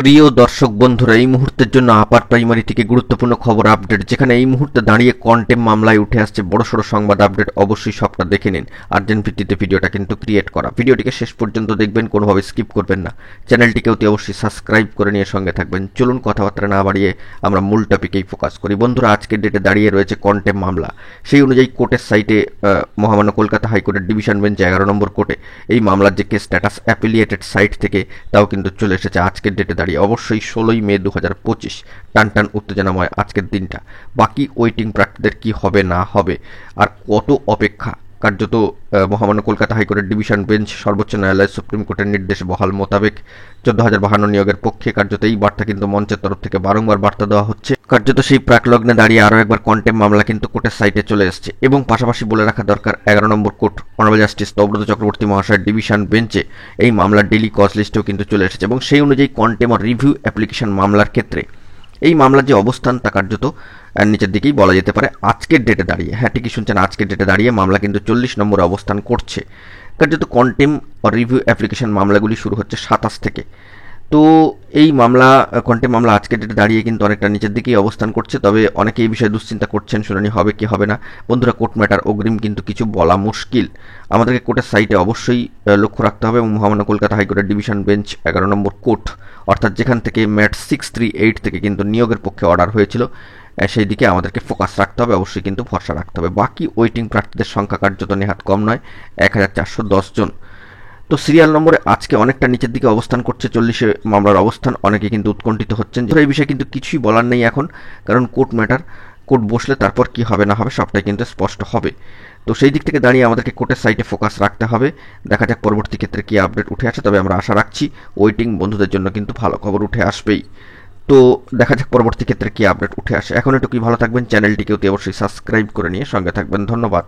প্রিয় দর্শক বন্ধুরা, এই মুহূর্তের জন্য আপার প্রাইমারি থেকে গুরুত্বপূর্ণ খবর আপডেট, যেখানে এই মুহূর্তে দাঁড়িয়ে কন্টেম মামলায় উঠে আসছে বড়সড় সংবাদ আপডেট। অবশ্যই সবটা দেখে নিন। আর্জেন্ট ভিত্তিতে ভিডিওটা কিন্তু ক্রিয়েট করা। ভিডিওটিকে শেষ পর্যন্ত দেখবেন, কোনোভাবে স্কিপ করবেন না। চ্যানেলটিকে অতি অবশ্যই সাবস্ক্রাইব করে নিয়ে সঙ্গে থাকবেন। চলুন কথাবার্তা না বাড়িয়ে আমরা মূল টপিকেই ফোকাস করি। বন্ধুরা, আজকের ডেটে দাঁড়িয়ে রয়েছে কন্টেম মামলা। সেই অনুযায়ী কোর্টের সাইটে মহামান্য কলকাতা হাইকোর্টের ডিভিশন বেঞ্চ 11 নম্বর কোর্টে এই মামলার যে কেস স্ট্যাটাস অ্যাপিলিয়েটেড সাইট থেকে তাও কিন্তু চলে এসেছে আজকের ডেটে দাঁড়িয়ে। অবশ্যই 16 মে 2025 টান উত্তেজনাময় আজকের দিনটা। বাকি ওয়েটিং প্রার্থীদের কি হবে না হবে, আর কত অপেক্ষা। কার্যত মহামান্য কলকাতা হাইকোর্টের ডিভিশন বেঞ্চ সর্বোচ্চ ন্যায়ালয় সুপ্রিম কোর্টের নির্দেশ বহাল মোতাবেক 14,052 নিয়োগের পক্ষে কার্যত এই বার্তা কিন্তু মঞ্চের তরফ থেকে বারংবার বার্তা দেওয়া হচ্ছে। কার্যত সেই প্রাকলগ্নে দাঁড়িয়ে আরও একবার কন্টেম মামলা কিন্তু কোর্টের সাইটে চলে এসছে। এবং পাশাপাশি বলে রাখা দরকার, 11 নম্বর কোর্ট অনারেবল জাস্টিস তব্রত চক্রবর্তী মহাশয়ের ডিভিশন বেঞ্চে এই মামলার ডেলি কজ লিস্টেও কিন্তু চলে এসেছে। এবং সেই অনুযায়ী কন্টেম রিভিউ অ্যাপ্লিকেশন মামলার ক্ষেত্রে এই মামলার যে অবস্থান তা কার্যত নিচের দিকেই বলা যেতে পারে আজকের ডেটে দাঁড়িয়ে। হ্যাঁ, ঠিকই শুনছেন, আজকের ডেটে দাঁড়িয়ে মামলা কিন্তু 40 নম্বরে অবস্থান করছে। কার্যত কন্টেম রিভিউ অ্যাপ্লিকেশন মামলাগুলি শুরু হচ্ছে 27 থেকে। তো এই মামলা, কন্টেম মামলা আজকের ডেটে দাঁড়িয়ে কিন্তু অনেকটা নিচের দিকেই অবস্থান করছে। তবে অনেকে এই বিষয়ে দুশ্চিন্তা করছেন, শুনানি হবে কি হবে না। বন্ধুরা, কোর্ট ম্যাটার অগ্রিম কিন্তু কিছু বলা মুশকিল। আমাদেরকে কোর্টের সাইটে অবশ্যই লক্ষ্য রাখতে হবে। এবং মহামান্য কলকাতা হাইকোর্টের ডিভিশন বেঞ্চ 11 নম্বর কোর্ট, অর্থাৎ যেখান থেকে ম্যাট 638 থেকে কিন্তু নিয়োগের পক্ষে অর্ডার হয়েছিল, সেই দিকে আমাদেরকে ফোকাস রাখতে হবে। অবশ্যই কিন্তু ভরসা রাখতে হবে। বাকি ওয়েটিং প্রার্থীদের সংখ্যা কার্যত নেহাত কম নয়, 1410 জন। তো সিরিয়াল নম্বরে আজকে অনেকটা নিচের দিকে অবস্থান করছে 40-এ মামলার অবস্থান। অনেকে কিন্তু উৎকণ্ঠিত হচ্ছেন, এই বিষয়ে কিন্তু কিছুই বলার নেই এখন, কারণ কোর্ট ম্যাটার। কোর্ট বসলে তারপর কি হবে না হবে সবটাই কিন্তু স্পষ্ট হবে। তো সেই দিক থেকে দাঁড়িয়ে আমাদেরকে কোর্টের সাইটে ফোকাস রাখতে হবে। দেখা যাক পরবর্তী ক্ষেত্রে কি আপডেট উঠে আসে। তবে আমরা আশা রাখছি ওয়েটিং বন্ধুদের জন্য কিন্তু ভালো খবর উঠে আসবেই। তো দেখা যাক পরবর্তী ক্ষেত্রে কি আপডেট উঠে আসে। এখন এটুকুই, ভালো থাকবেন। চ্যানেলটিকে অতি অবশ্যই সাবস্ক্রাইব করে নিয়ে সঙ্গে থাকবেন। ধন্যবাদ।